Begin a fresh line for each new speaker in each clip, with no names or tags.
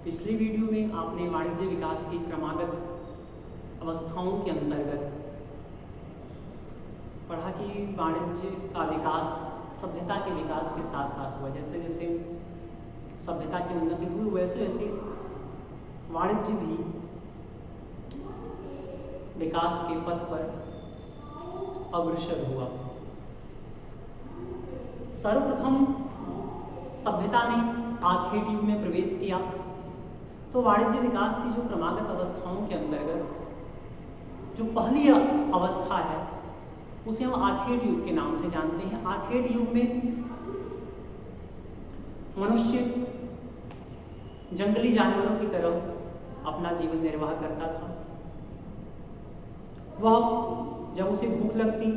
पिछली वीडियो में आपने वाणिज्य विकास की क्रमागत अवस्थाओं के अंतर्गत पढ़ा कि वाणिज्य का विकास सभ्यता के विकास के साथ साथ हुआ। जैसे जैसे सभ्यता की उन्नति हुई वैसे वैसे वाणिज्य भी विकास के पथ पर अग्रसर हुआ। सर्वप्रथम सभ्यता ने आखेट युग में प्रवेश किया तो वाणिज्य विकास की जो क्रमागत अवस्थाओं के अंतर्गत जो पहली अवस्था है उसे हम आखेट युग के नाम से जानते हैं। आखेट युग में मनुष्य जंगली जानवरों की तरह अपना जीवन निर्वाह करता था। वह जब उसे भूख लगती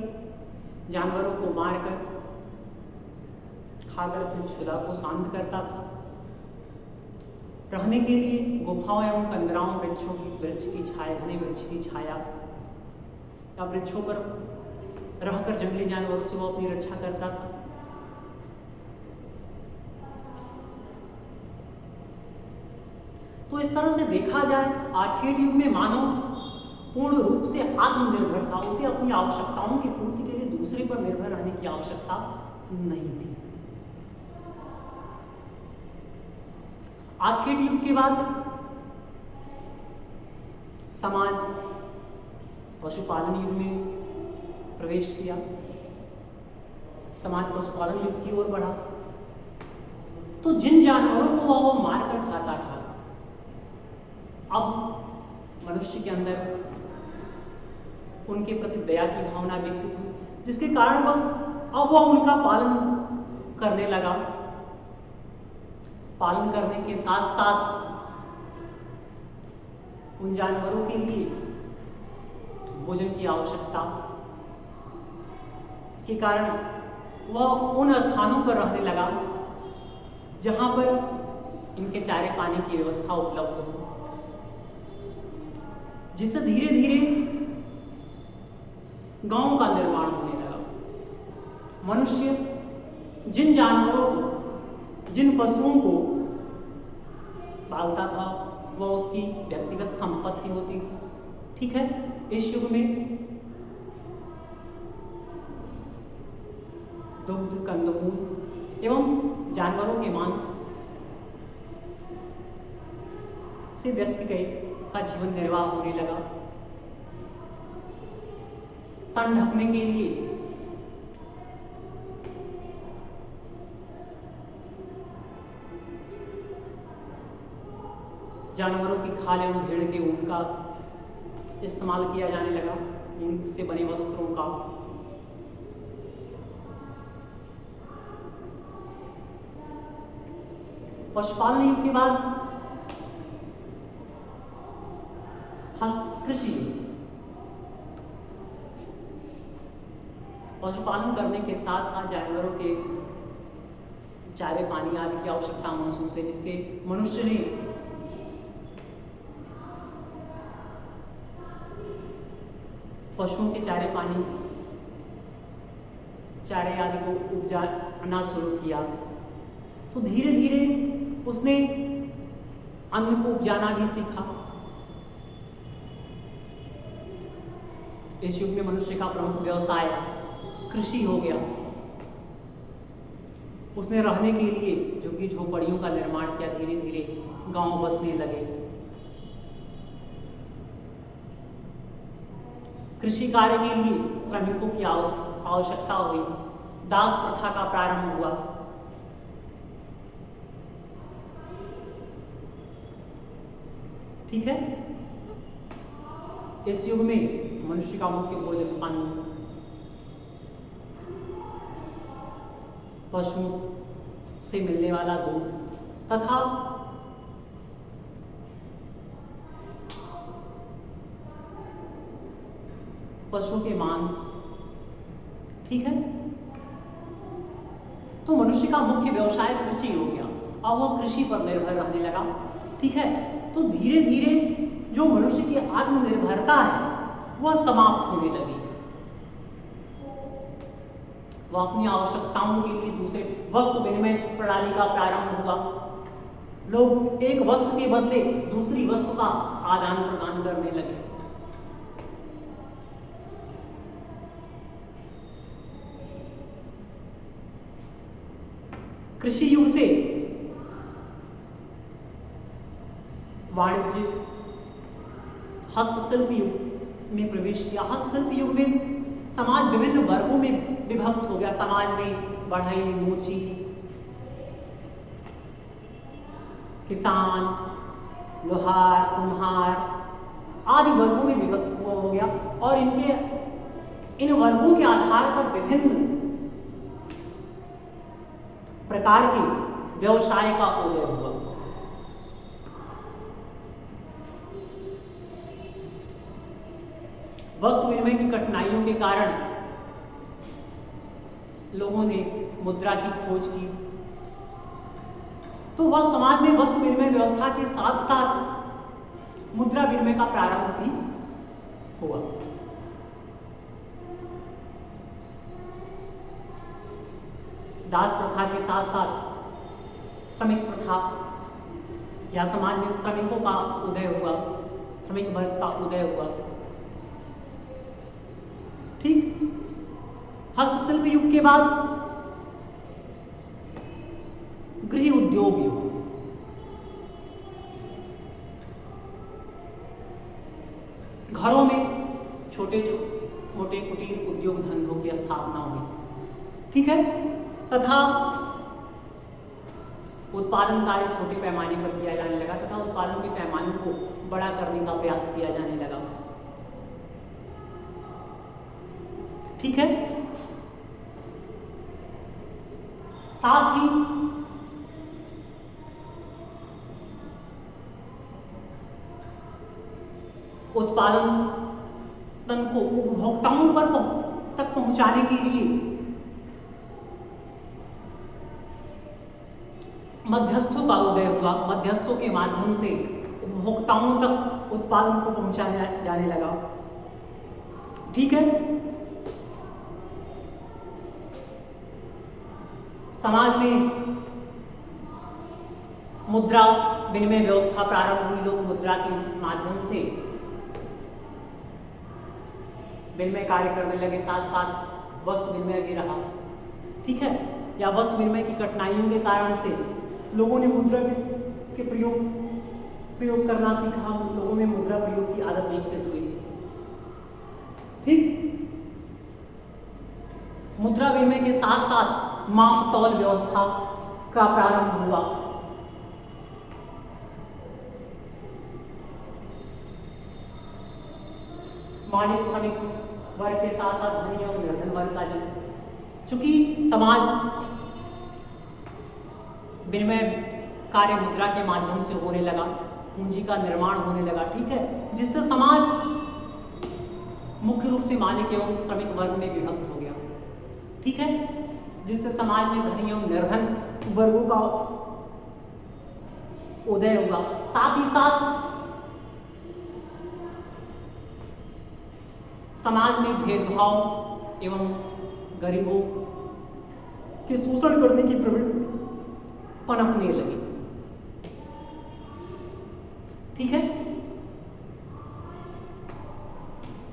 जानवरों को मारकर खाकर अपनी क्षुधा को शांत करता था। रहने के लिए गुफाओं एवं कंदराओं वृक्ष की छाया, घने वृक्ष की छाया या वृक्षों पर रहकर जंगली जानवरों से वो अपनी रक्षा करता था। तो इस तरह से देखा जाए आखेट युग में मानव पूर्ण रूप से आत्मनिर्भर था। उसे अपनी आवश्यकताओं की पूर्ति के लिए दूसरे पर निर्भर रहने की आवश्यकता नहीं थी। आखेट युग के बाद समाज पशुपालन युग में प्रवेश किया। समाज पशुपालन युग की ओर बढ़ा तो जिन जानवरों को वह मारकर खाता था अब मनुष्य के अंदर उनके प्रति दया की भावना विकसित हुई, जिसके कारण बस अब वह उनका पालन करने लगा। पालन करने के साथ साथ उन जानवरों के लिए भोजन की आवश्यकता के कारण वह उन स्थानों पर रहने लगा जहां पर इनके चारे पानी की व्यवस्था उपलब्ध हो, जिससे धीरे धीरे गांव का निर्माण होने लगा। मनुष्य जिन जानवरों को, जिन पशुओं को पालता था वह उसकी व्यक्तिगत संपत्ति होती थी। ठीक है, इस युग में दुग्ध, कंदमूल एवं जानवरों के मांस से व्यक्ति का जीवन निर्वाह होने लगा। तन ढकने के लिए जानवरों की खाल एवं भेड़ के ऊन का इस्तेमाल किया जाने लगा, ऊन से बने वस्त्रों का। पशुपालन युग के बाद कृषि युग। पशुपालन करने के साथ साथ जानवरों के चारे पानी आदि की आवश्यकता महसूस है, जिससे मनुष्य ने पशुओं के चारे पानी, चारे आदि को उपजाना शुरू किया। तो धीरे धीरे उसने अन्न को उपजाना भी सीखा। इस युग में मनुष्य का प्रमुख व्यवसाय कृषि हो गया। उसने रहने के लिए झुग्गी झोपड़ियों का निर्माण किया। धीरे धीरे गांव बसने लगे। कृषि कार्य के लिए श्रमिकों की आवश्यकता हुई। दास प्रथा का प्रारंभ हुआ। ठीक है, इस युग में मनुष्य का मुख्य भोजन अन्न, पशु से मिलने वाला दूध तथा पशु के मांस। ठीक है, तो मनुष्य का मुख्य व्यवसाय कृषि हो गया। अब वह कृषि पर निर्भर रहने लगा। ठीक है, तो धीरे धीरे जो मनुष्य की आत्मनिर्भरता है वह समाप्त होने लगी। वह अपनी आवश्यकताओं के लिए दूसरे वस्तु विनिमय प्रणाली का प्रारंभ हुआ। लोग एक वस्तु के बदले दूसरी वस्तु का आदान प्रदान करने लगे। कृषि युग से वाणिज्य हस्तशिल्प युग में प्रवेश किया। हस्तशिल्प युग में समाज विभिन्न वर्गों में विभक्त हो गया। समाज में बढ़ई, मूची, किसान, लोहार, कुम्हार आदि वर्गों में विभक्त हो गया और इन वर्गों के आधार पर विभिन्न प्रकार के व्यवसाय का उदय हुआ। वस्तु विनिमय की कठिनाइयों के कारण लोगों ने मुद्रा की खोज की, तो वह समाज में वस्तु विनिमय व्यवस्था के साथ साथ मुद्रा विनिमय का प्रारंभ भी हुआ। दास प्रथा के साथ साथ श्रमिक प्रथा या समाज में श्रमिकों का उदय हुआ, श्रमिक वर्ग का उदय हुआ। ठीक, हस्तशिल्प युग के बाद गृह उद्योग युग। घरों में छोटे मोटे कुटीर उद्योग धंधों की स्थापना हुई। ठीक है, तथा उत्पादन कार्य छोटे पैमाने पर किया जाने लगा तथा उत्पादन के पैमाने को बड़ा करने का प्रयास किया जाने लगा। ठीक है, साथ ही उत्पादन को उपभोक्ताओं पर तक पहुंचाने के लिए मध्यस्थों का उदय हुआ। मध्यस्थों के माध्यम से उपभोक्ताओं तक उत्पादन को पहुंचाया जाने लगा। ठीक है, समाज में मुद्रा विनिमय व्यवस्था प्रारंभ हुई। लोग मुद्रा के माध्यम से विनिमय कार्य करने लगे, साथ साथ वस्तु विनिमय भी रहा। ठीक है, या वस्तु विनिमय की कठिनाइयों के कारण से लोगों ने मुद्रा के प्रयोग करना सीखा। लोगों में मुद्रा प्रयोग की आदत विकसित हुई। ठीक, मुद्रा विनिमय के साथ साथ माप तौल व्यवस्था का प्रारंभ हुआ। मानव श्रमिक वर्ग के साथ साथ धनी और निर्धन वर्ग का जन्म। चूंकि समाज विनिमय कार्य मुद्रा के माध्यम से होने लगा, पूंजी का निर्माण होने लगा। ठीक है, जिससे समाज मुख्य रूप से मालिक एवं श्रमिक वर्ग में विभक्त हो गया। ठीक है, जिससे समाज में धनी एवं निर्धन वर्गों का उदय हुआ। साथ ही साथ समाज में भेदभाव एवं गरीबों के शोषण करने की प्रवृत्ति पनपने लगी। ठीक है,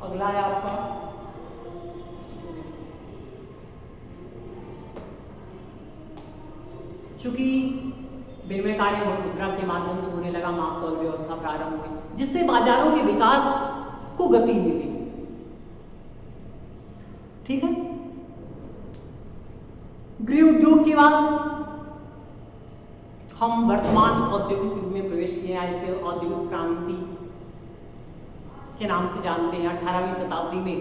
अगला है आपका चूंकि विनिमय कार्य मुद्रा के माध्यम से होने लगा, माप तौल व्यवस्था प्रारंभ हुई, जिससे बाजारों के विकास को गति मिली। ठीक है, गृह उद्योग के बाद हम वर्तमान औद्योगिक युग में प्रवेश किए हैं। इसे औद्योगिक क्रांति के नाम से जानते हैं। 18वीं शताब्दी में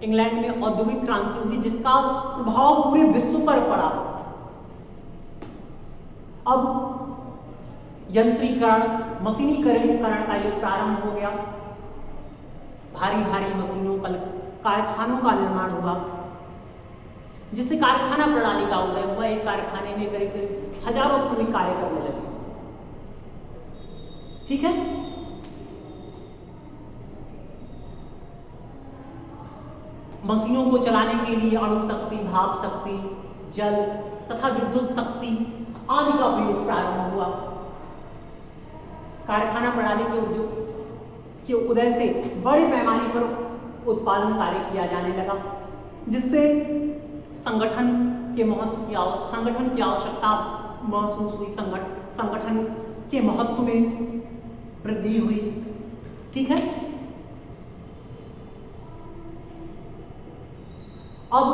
इंग्लैंड में औद्योगिक क्रांति हुई, जिसका प्रभाव पूरे विश्व पर पड़ा। अब यंत्रीकरण, मशीनीकरण का युग प्रारंभ हो गया। भारी भारी मशीनों का, कारखानों का निर्माण हुआ, जिससे कारखाना प्रणाली का उदय हुआ। एक कारखाने में करीब करीब हजारों श्रमिक कार्य करने लगे। ठीक है, मशीनों को चलाने के लिए अणु शक्ति, भाप शक्ति, जल तथा विद्युत शक्ति आदि का प्रयोग प्रारंभ हुआ। कारखाना प्रणाली के उद्योग के उदय से बड़े पैमाने पर उत्पादन कार्य किया जाने लगा, जिससे संगठन की आवश्यकता महसूस हुई, संगठन के महत्व में वृद्धि हुई। ठीक है, अब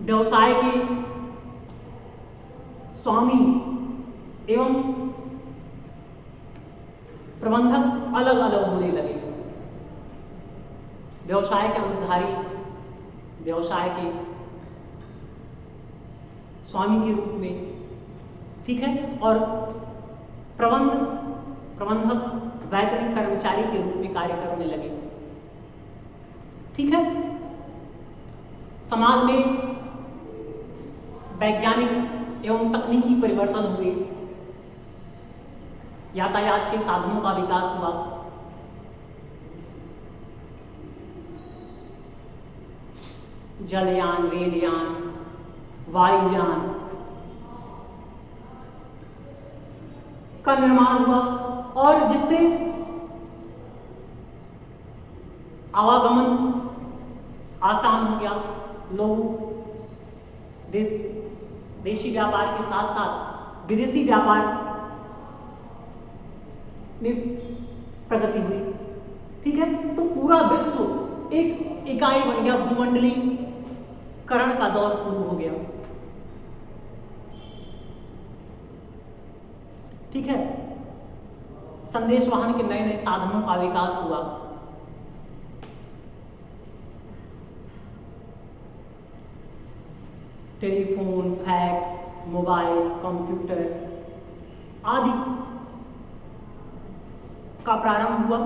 व्यवसाय के स्वामी एवं प्रबंधक अलग अलग होने लगे। व्यवसाय के अंशधारी व्यवसाय के स्वामी के रूप में, ठीक है, और प्रबंधक वैतनिक कर्मचारी के रूप में कार्य करने लगे। ठीक है, समाज में वैज्ञानिक एवं तकनीकी परिवर्तन हुए, यातायात के साधनों का विकास हुआ, जलयान, रेलयान, वायुयान का निर्माण हुआ, और जिससे आवागमन आसान हो गया। लोग देशी व्यापार के साथ साथ विदेशी व्यापार में प्रगति हुई। ठीक है, तो पूरा विश्व एक इकाई बन गया, भूमंडलीकरण का दौर शुरू हो गया। ठीक है, संदेश वाहन के नए नए साधनों का विकास हुआ। टेलीफोन, फैक्स, मोबाइल, कंप्यूटर आदि का प्रारंभ हुआ,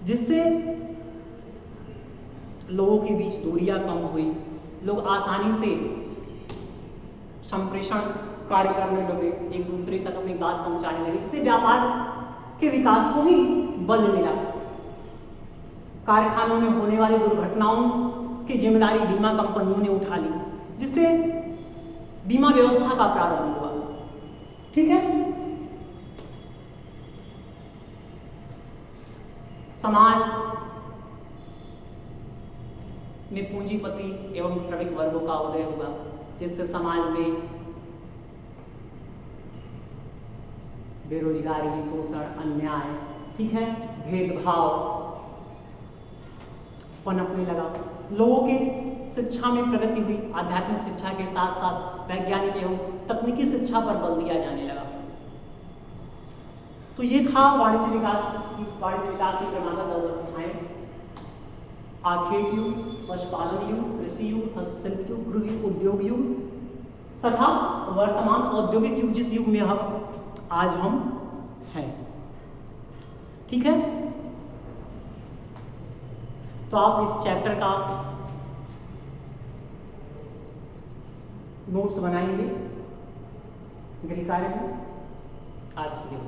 जिससे लोगों के बीच दूरियां कम हुई, लोग आसानी से संप्रेषण कार्य करने लगे, एक दूसरे तक अपनी बात पहुंचाने लगे, जिससे व्यापार के विकास को भी बल मिला। कारखानों में होने वाली दुर्घटनाओं की जिम्मेदारी बीमा कंपनियों ने उठा ली, जिससे बीमा व्यवस्था का प्रारंभ हुआ। ठीक है, समाज में पूंजीपति एवं श्रमिक वर्गों का उदय हुआ, जिससे समाज में बेरोजगारी, शोषण, अन्याय, ठीक है, भेदभाव पनपने लगा। लोगों के शिक्षा में प्रगति हुई, आध्यात्मिक शिक्षा के साथ साथ वैज्ञानिक एवं तकनीकी शिक्षा पर बल दिया जाने लगा। तो ये था वाणिज्य विकास की क्रमागत अवस्थाएं: आखेट युग, पशुपालन युग, कृषि युग, हस्तशिल्प युग, गृह उद्योग युग तथा वर्तमान औद्योगिक युग, जिस युग में आज हम हैं। ठीक है, तो आप इस चैप्टर का नोट्स बनाएंगे गृह कार्य में। आज के लिए